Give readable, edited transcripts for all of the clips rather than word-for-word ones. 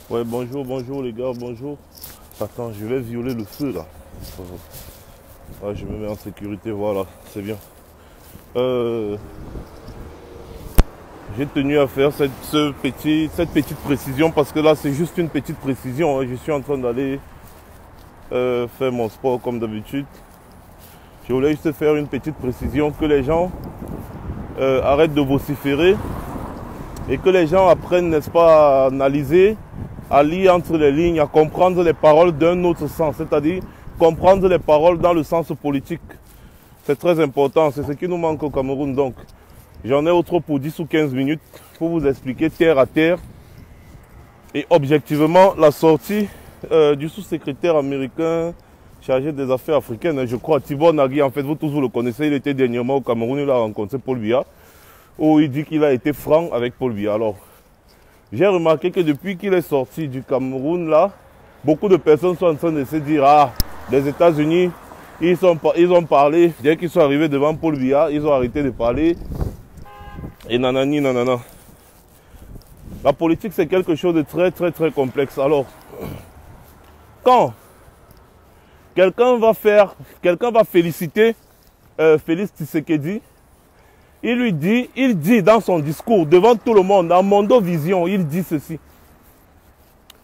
Ouais, bonjour, bonjour les gars, bonjour. Attends, je vais violer le feu là. Ah, je me mets en sécurité, voilà, c'est bien. J'ai tenu à faire cette petite précision parce que là c'est juste une petite précision. Hein. Je suis en train d'aller faire mon sport comme d'habitude. Je voulais juste faire une petite précision, que les gens arrêtent de vociférer et que les gens apprennent, n'est-ce pas, à analyser, à lire entre les lignes, à comprendre les paroles d'un autre sens, c'est-à-dire comprendre les paroles dans le sens politique. C'est très important, c'est ce qui nous manque au Cameroun. Donc, j'en ai au trop pour 10 ou 15 minutes pour vous expliquer terre à terre et objectivement la sortie du sous-secrétaire américain chargé des affaires africaines, je crois, Thibor Nagui. En fait, vous tous vous le connaissez, il était dernièrement au Cameroun, il a rencontré Paul Biya, où il dit qu'il a été franc avec Paul Biya. Alors, j'ai remarqué que depuis qu'il est sorti du Cameroun, là, beaucoup de personnes sont en train de se dire, ah, les États-Unis, ils ont parlé, dès qu'ils sont arrivés devant Paul Biya, ils ont arrêté de parler, et nanani, nanana. La politique, c'est quelque chose de très, très, très complexe. Alors, quand quelqu'un va féliciter Félix Tshisekedi, il dit dans son discours, devant tout le monde, en Mondovision, il dit ceci.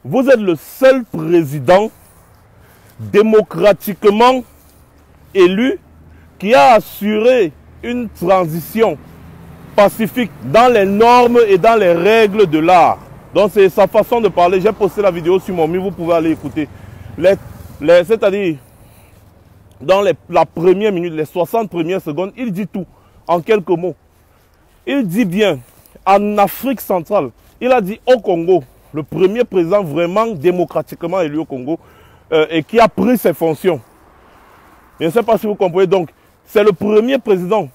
Vous êtes le seul président démocratiquement élu qui a assuré une transition pacifique dans les normes et dans les règles de l'art. Donc c'est sa façon de parler. J'ai posté la vidéo sur mon mur, vous pouvez aller écouter. C'est-à-dire, dans la première minute, les 60 premières secondes, il dit tout en quelques mots. Il dit bien, en Afrique centrale, il a dit au Congo, le premier président vraiment démocratiquement élu au Congo et qui a pris ses fonctions. Je ne sais pas si vous comprenez. Donc, c'est le premier président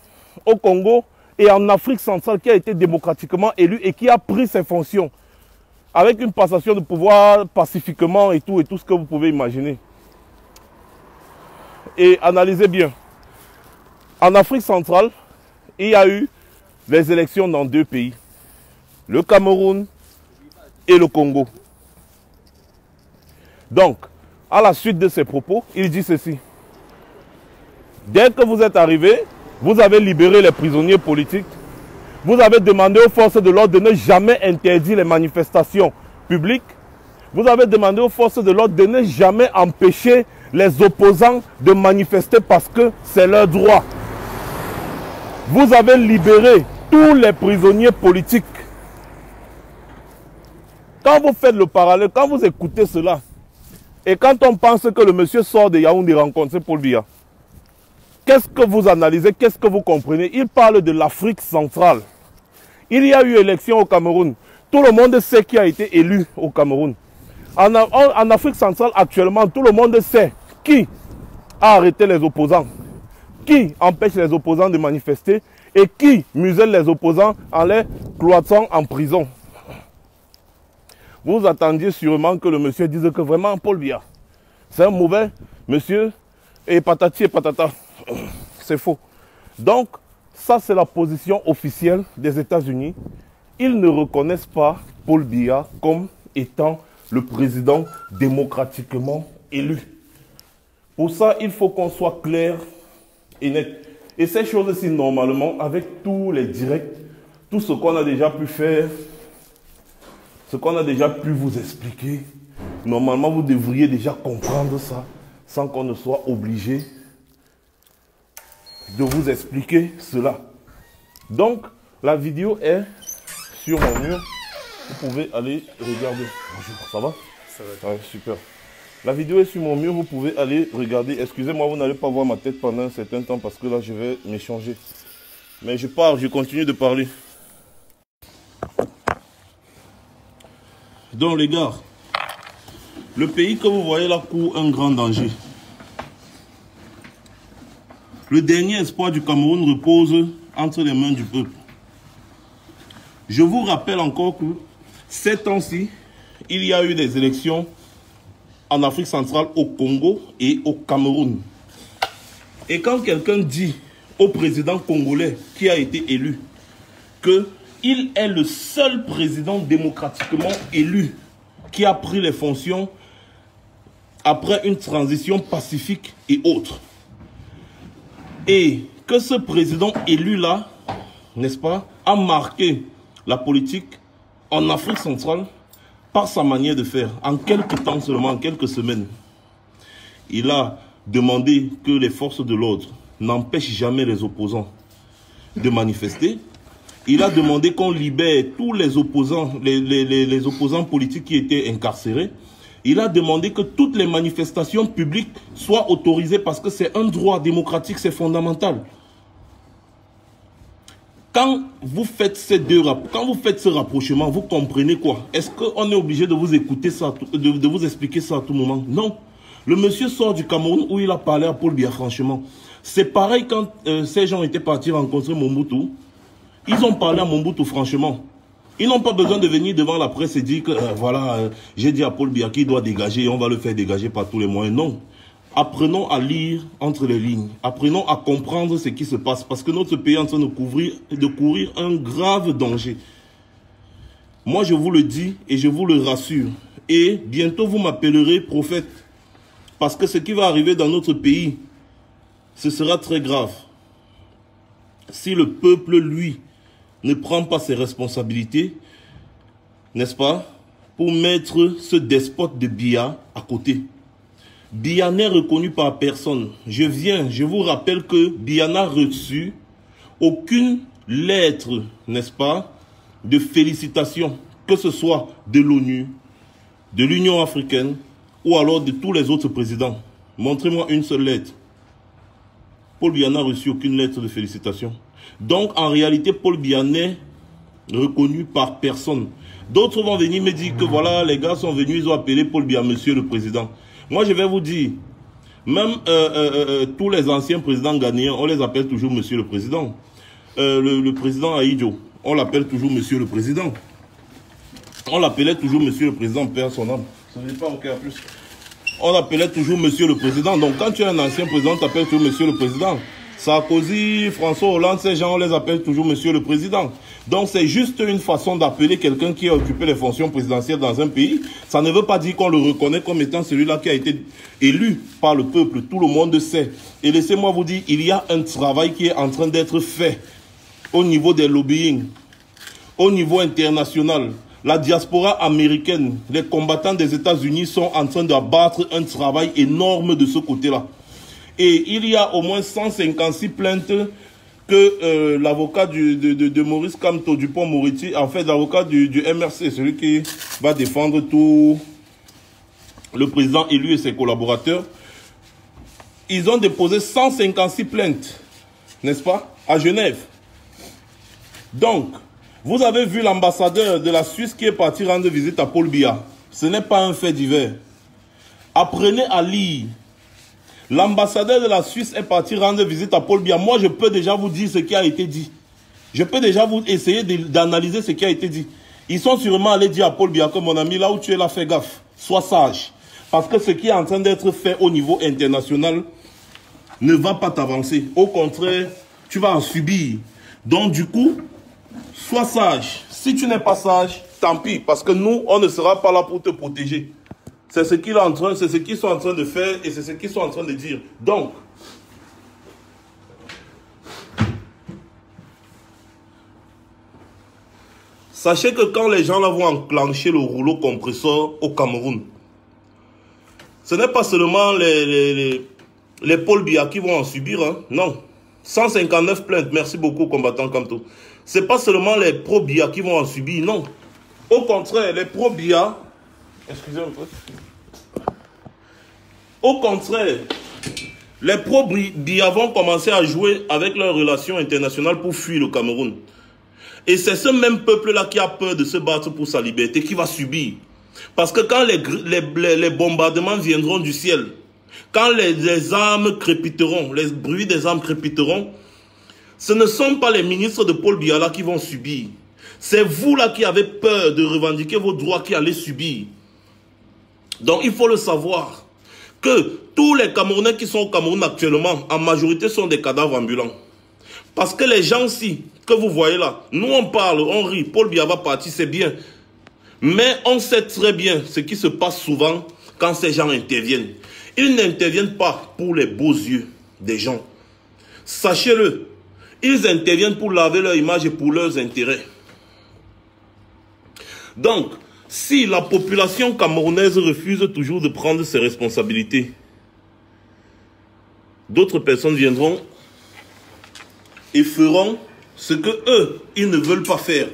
au Congo et en Afrique centrale qui a été démocratiquement élu et qui a pris ses fonctions avec une passation de pouvoir pacifiquement et tout ce que vous pouvez imaginer. Et analysez bien. En Afrique centrale, il y a eu les élections dans deux pays, le Cameroun et le Congo. Donc, à la suite de ses propos, il dit ceci. Dès que vous êtes arrivés, vous avez libéré les prisonniers politiques. Vous avez demandé aux forces de l'ordre de ne jamais interdire les manifestations publiques. Vous avez demandé aux forces de l'ordre de ne jamais empêcher les opposants de manifester parce que c'est leur droit. Vous avez libéré tous les prisonniers politiques. Quand vous faites le parallèle, quand vous écoutez cela, et quand on pense que le monsieur sort de Yaoundé rencontrer Paul Biya, qu'est-ce que vous analysez, qu'est-ce que vous comprenez? Il parle de l'Afrique centrale. Il y a eu élection au Cameroun. Tout le monde sait qui a été élu au Cameroun. En Afrique centrale, actuellement, tout le monde sait qui a arrêté les opposants, qui empêche les opposants de manifester et qui muselle les opposants en les cloîtrant en prison. Vous attendiez sûrement que le monsieur dise que vraiment Paul Biya, c'est un mauvais monsieur et patati et patata. C'est faux. Donc, ça c'est la position officielle des États-Unis. Ils ne reconnaissent pas Paul Biya comme étant le président démocratiquement élu. Pour ça, il faut qu'on soit clair et net. Et ces choses-ci, normalement, avec tous les directs, tout ce qu'on a déjà pu faire, ce qu'on a déjà pu vous expliquer, normalement, vous devriez déjà comprendre ça, sans qu'on ne soit obligé de vous expliquer cela. Donc, la vidéo est sur mon mur. Vous pouvez aller regarder. Bonjour, ça va? Ça va. Ouais, super. La vidéo est sur mon mur, vous pouvez aller regarder. Excusez-moi, vous n'allez pas voir ma tête pendant un certain temps parce que là, je vais m'échanger. Mais je pars, je continue de parler. Donc, les gars, le pays que vous voyez là court un grand danger. Le dernier espoir du Cameroun repose entre les mains du peuple. Je vous rappelle encore que ces temps-ci, il y a eu des élections en Afrique centrale, au Congo et au Cameroun. Et quand quelqu'un dit au président congolais qui a été élu qu'il est le seul président démocratiquement élu qui a pris les fonctions après une transition pacifique et autre. Et que ce président élu-là, n'est-ce pas, a marqué la politique en Afrique centrale par sa manière de faire. En quelques temps seulement, en quelques semaines, il a demandé que les forces de l'ordre n'empêchent jamais les opposants de manifester. Il a demandé qu'on libère tous les opposants, les opposants politiques qui étaient incarcérés. Il a demandé que toutes les manifestations publiques soient autorisées parce que c'est un droit démocratique, c'est fondamental. Quand vous faites ce rapprochement, vous comprenez quoi? Est-ce qu'on est obligé de vous écouter ça, de vous expliquer ça à tout moment? Non. Le monsieur sort du Cameroun où il a parlé à Paul Biya, franchement. C'est pareil quand ces gens étaient partis rencontrer Mobutu. Ils ont parlé à Mobutu, franchement. Ils n'ont pas besoin de venir devant la presse et dire que voilà, j'ai dit à Paul Biya qu'il doit dégager et on va le faire dégager par tous les moyens. Non. Apprenons à lire entre les lignes. Apprenons à comprendre ce qui se passe. Parce que notre pays est en train de courir un grave danger. Moi, je vous le dis et je vous le rassure. Et bientôt, vous m'appellerez prophète. Parce que ce qui va arriver dans notre pays, ce sera très grave. Si le peuple, lui, ne prend pas ses responsabilités, n'est-ce pas, pour mettre ce despote de Biya à côté. Biya n'est reconnu par personne. Je vous rappelle que Biya n'a reçu aucune lettre, n'est-ce pas, de félicitations, que ce soit de l'ONU, de l'Union africaine, ou alors de tous les autres présidents. Montrez-moi une seule lettre. Paul Biya n'a reçu aucune lettre de félicitations. Donc, en réalité, Paul Biya n'est reconnu par personne. D'autres vont venir me dire que voilà, les gars sont venus, ils ont appelé Paul Biya Monsieur le Président. Moi, je vais vous dire, même tous les anciens présidents ghanéens, on les appelle toujours Monsieur le Président. Le président Ahidjo, on l'appelle toujours Monsieur le Président. On l'appelait toujours Monsieur le Président, père son âme. Ce n'est pas OK à plus. On l'appelait toujours Monsieur le Président. Donc, quand tu es un ancien président, tu t'appelles toujours Monsieur le Président. Sarkozy, François Hollande, ces gens, on les appelle toujours Monsieur le Président. Donc, c'est juste une façon d'appeler quelqu'un qui a occupé les fonctions présidentielles dans un pays. Ça ne veut pas dire qu'on le reconnaît comme étant celui-là qui a été élu par le peuple. Tout le monde sait. Et laissez-moi vous dire, il y a un travail qui est en train d'être fait au niveau des lobbying, au niveau international. La diaspora américaine, les combattants des États-Unis sont en train d'abattre un travail énorme de ce côté-là. Et il y a au moins 156 plaintes que l'avocat de Maurice Kamto Dupond-Moretti, en fait l'avocat du MRC, celui qui va défendre tout le président élu et ses collaborateurs, ils ont déposé 156 plaintes, n'est-ce pas, à Genève. Donc, vous avez vu l'ambassadeur de la Suisse qui est parti rendre visite à Paul Biya. Ce n'est pas un fait divers. Apprenez à lire. L'ambassadeur de la Suisse est parti rendre visite à Paul Biya. Moi, je peux déjà vous dire ce qui a été dit. Je peux déjà vous essayer d'analyser ce qui a été dit. Ils sont sûrement allés dire à Paul Biya que mon ami, là où tu es là, fais gaffe. Sois sage. Parce que ce qui est en train d'être fait au niveau international ne va pas t'avancer. Au contraire, tu vas en subir. Donc, du coup, sois sage. Si tu n'es pas sage, tant pis. Parce que nous, on ne sera pas là pour te protéger. C'est ce qu'ils sont en train de faire et c'est ce qu'ils sont en train de dire. Donc, sachez que quand les gens là vont enclencher le rouleau compresseur au Cameroun, ce n'est pas seulement les Paul Biya qui vont en subir, hein. Non. 159 plaintes, merci beaucoup combattant Kamto. Ce n'est pas seulement les pro-Biya qui vont en subir, non. Au contraire, les pro-Biya, excusez-moi. Au contraire, les pro-Biya vont commencer à jouer avec leurs relations internationales pour fuir le Cameroun. Et c'est ce même peuple-là qui a peur de se battre pour sa liberté qui va subir. Parce que quand les bombardements viendront du ciel, quand les armes crépiteront, les bruits des armes crépiteront, ce ne sont pas les ministres de Paul Biya là qui vont subir. C'est vous là qui avez peur de revendiquer vos droits qui allez subir. Donc il faut le savoir que tous les Camerounais qui sont au Cameroun actuellement, en majorité sont des cadavres ambulants. Parce que les gens-ci que vous voyez là, nous on parle, on rit, Paul Biya va partir, c'est bien. Mais on sait très bien ce qui se passe souvent quand ces gens interviennent. Ils n'interviennent pas pour les beaux yeux des gens. Sachez-le, ils interviennent pour laver leur image et pour leurs intérêts. Donc, si la population camerounaise refuse toujours de prendre ses responsabilités, d'autres personnes viendront et feront ce que eux, ils ne veulent pas faire.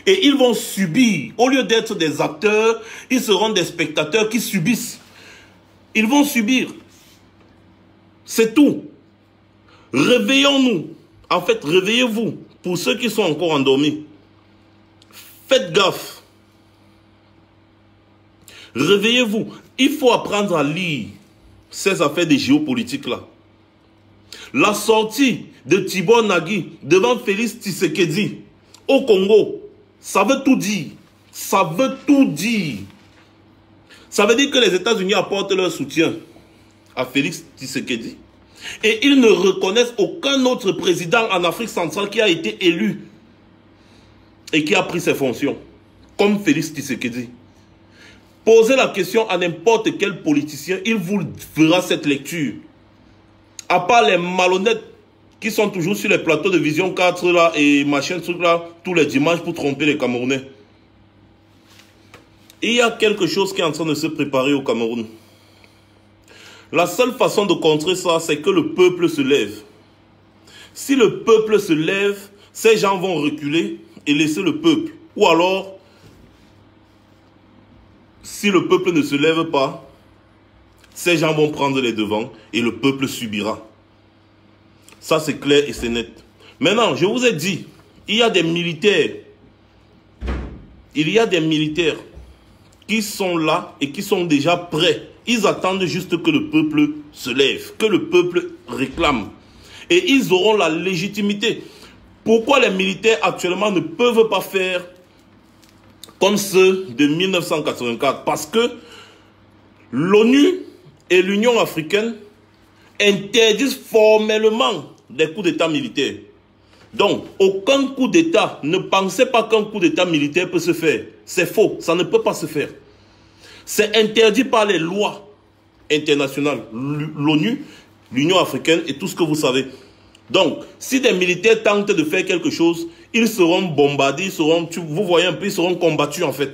Et ils vont subir, au lieu d'être des acteurs, ils seront des spectateurs qui subissent. Ils vont subir. C'est tout. Réveillons-nous. En fait, réveillez-vous. Pour ceux qui sont encore endormis, faites gaffe. Réveillez-vous. Il faut apprendre à lire ces affaires de géopolitique là. La sortie de Tibor Nagi devant Félix Tshisekedi au Congo, ça veut tout dire. Ça veut tout dire. Ça veut dire que les États-Unis apportent leur soutien à Félix Tshisekedi. Et ils ne reconnaissent aucun autre président en Afrique centrale qui a été élu et qui a pris ses fonctions, comme Félix Tshisekedi. Posez la question à n'importe quel politicien, il vous fera cette lecture. À part les malhonnêtes qui sont toujours sur les plateaux de Vision 4 là et machin truc là, tous les dimanches pour tromper les Camerounais. Il y a quelque chose qui est en train de se préparer au Cameroun. La seule façon de contrer ça, c'est que le peuple se lève. Si le peuple se lève, ces gens vont reculer et laisser le peuple. Ou alors, si le peuple ne se lève pas, ces gens vont prendre les devants et le peuple subira. Ça, c'est clair et c'est net. Maintenant, je vous ai dit, il y a des militaires. Il y a des militaires qui sont là et qui sont déjà prêts. Ils attendent juste que le peuple se lève, que le peuple réclame. Et ils auront la légitimité. Pourquoi les militaires actuellement ne peuvent pas faire comme ceux de 1984? Parce que l'ONU et l'Union africaine interdisent formellement des coups d'État militaires. Donc, aucun coup d'État, ne pensez pas qu'un coup d'État militaire peut se faire. C'est faux, ça ne peut pas se faire. C'est interdit par les lois internationales, l'ONU, l'Union africaine et tout ce que vous savez. Donc, si des militaires tentent de faire quelque chose, ils seront bombardés, vous voyez un peu, ils seront combattus en fait.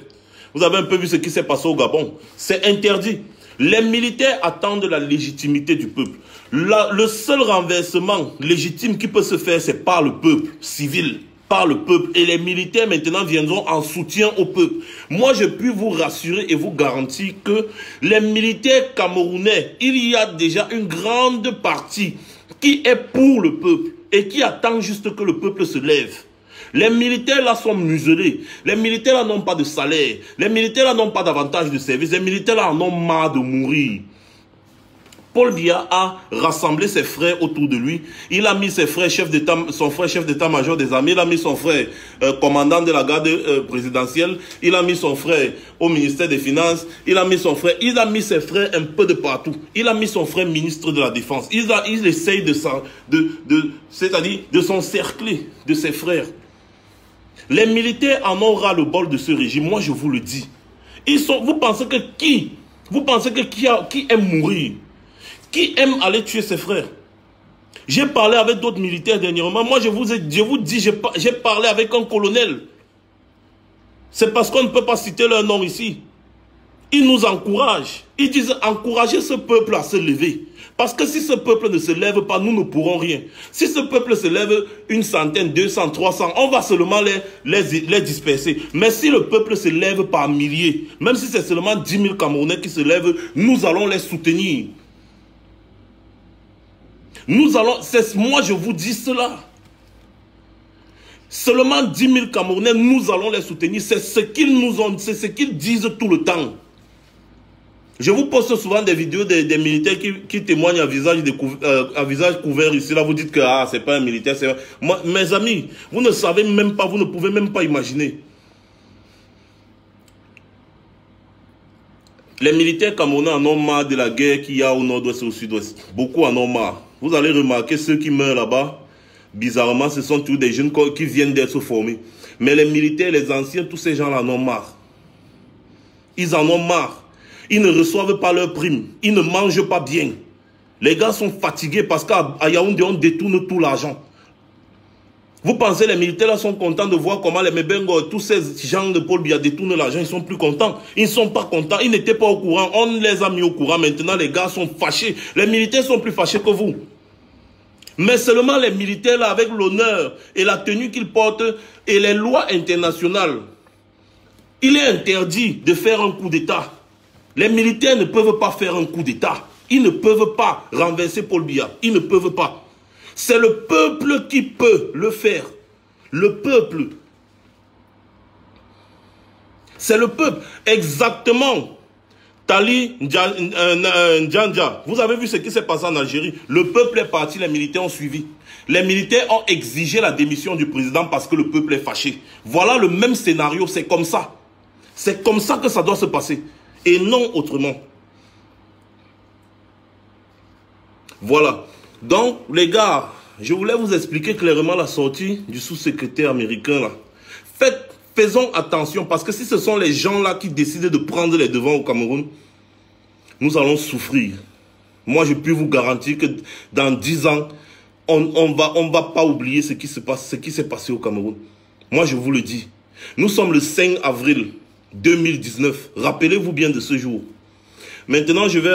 Vous avez un peu vu ce qui s'est passé au Gabon. C'est interdit. Les militaires attendent la légitimité du peuple. Le seul renversement légitime qui peut se faire, c'est par le peuple civil, par le peuple. Et les militaires maintenant viendront en soutien au peuple. Moi, je puis vous rassurer et vous garantir que les militaires camerounais, il y a déjà une grande partie qui est pour le peuple et qui attend juste que le peuple se lève. Les militaires là sont muselés. Les militaires là n'ont pas de salaire. Les militaires là n'ont pas d'avantage de service. Les militaires là en ont marre de mourir. Paul Biya a rassemblé ses frères autour de lui. Il a mis ses frères son frère chef d'état-major des armées. Il a mis son frère commandant de la garde présidentielle. Il a mis son frère au ministère des Finances. Il a mis ses frères un peu de partout. Il a mis son frère ministre de la Défense. Il essaye c'est-à-dire de s'encercler de ses frères. Les militaires en ont ras le bol de ce régime. Moi, je vous le dis. Vous pensez que qui aime mourir? Qui aime aller tuer ses frères? J'ai parlé avec d'autres militaires dernièrement. Moi, je vous dis, j'ai parlé avec un colonel. C'est parce qu'on ne peut pas citer leur nom ici. Ils nous encouragent. Ils disent encouragez ce peuple à se lever. Parce que si ce peuple ne se lève pas, nous ne pourrons rien. Si ce peuple se lève 100, 200, 300, on va seulement les disperser. Mais si le peuple se lève par milliers, même si c'est seulement 10 000 Camerounais qui se lèvent, nous allons les soutenir. Moi je vous dis cela. Seulement 10 000 Camerounais, nous allons les soutenir. C'est ce qu'ils disent tout le temps. Je vous poste souvent des vidéos des militaires qui témoignent à visage couvert ici. Là, vous dites que c'est pas un militaire. Moi, mes amis, vous ne savez même pas, vous ne pouvez même pas imaginer. Les militaires camerounais en ont marre de la guerre qu'il y a au nord-ouest et au sud-ouest. Beaucoup en ont marre. Vous allez remarquer ceux qui meurent là-bas, bizarrement, ce sont tous des jeunes qui viennent d'être formés. Mais les militaires, les anciens, tous ces gens-là en ont marre. Ils en ont marre. Ils ne reçoivent pas leurs primes. Ils ne mangent pas bien. Les gars sont fatigués parce qu'à Yaoundé, on détourne tout l'argent. Vous pensez que les militaires là sont contents de voir comment les Mebengo, tous ces gens de Paul Biya détournent l'argent, ils sont plus contents. Ils ne sont pas contents, ils n'étaient pas au courant. On les a mis au courant. Maintenant, les gars sont fâchés. Les militaires sont plus fâchés que vous. Mais seulement les militaires là, avec l'honneur et la tenue qu'ils portent et les lois internationales, il est interdit de faire un coup d'État. Les militaires ne peuvent pas faire un coup d'État. Ils ne peuvent pas renverser Paul Biya. Ils ne peuvent pas. C'est le peuple qui peut le faire. Le peuple. C'est le peuple. Exactement. Tali Ndjandja. Vous avez vu ce qui s'est passé en Algérie. Le peuple est parti, les militaires ont suivi. Les militaires ont exigé la démission du président parce que le peuple est fâché. Voilà le même scénario. C'est comme ça. C'est comme ça que ça doit se passer. Et non autrement. Voilà. Donc, les gars, je voulais vous expliquer clairement la sortie du sous-secrétaire américain là. Faisons attention parce que si ce sont les gens là qui décident de prendre les devants au Cameroun, nous allons souffrir. Moi, je peux vous garantir que dans 10 ans, on va pas oublier ce qui s'est passé au Cameroun. Moi, je vous le dis. Nous sommes le 5 avril 2019. Rappelez-vous bien de ce jour. Maintenant, je vais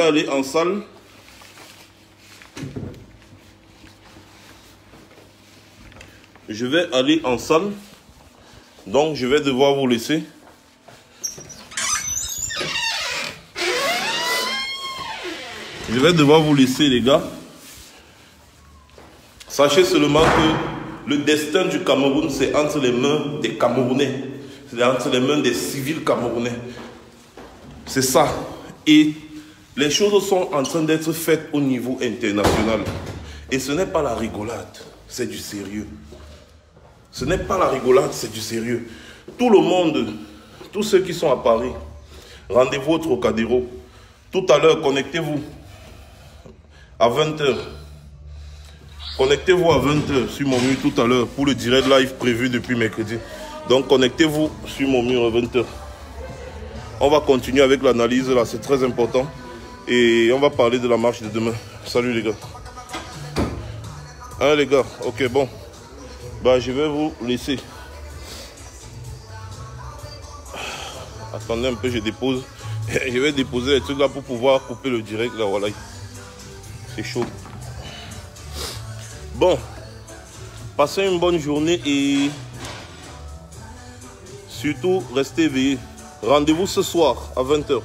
aller en salle. Je vais aller en salle. Donc, je vais devoir vous laisser. Je vais devoir vous laisser, les gars. Sachez seulement que le destin du Cameroun, c'est entre les mains des Camerounais. C'est entre les mains des civils camerounais. C'est ça. Et les choses sont en train d'être faites au niveau international. Et ce n'est pas la rigolade, c'est du sérieux. Ce n'est pas la rigolade, c'est du sérieux. Tout le monde, tous ceux qui sont à Paris, rendez-vous au Trocadéro. Tout à l'heure, connectez-vous à 20h. Connectez-vous à 20h sur mon mur tout à l'heure pour le direct live prévu depuis mercredi. Donc, connectez-vous sur mon mur à 20h. On va continuer avec l'analyse, là, c'est très important. Et on va parler de la marche de demain. Salut les gars. Hein les gars, ok bon. Bah je vais vous laisser. Attendez un peu, je dépose. Je vais déposer les trucs là pour pouvoir couper le direct là, voilà. C'est chaud. Bon. Passez une bonne journée et surtout restez éveillés. Rendez-vous ce soir à 20h.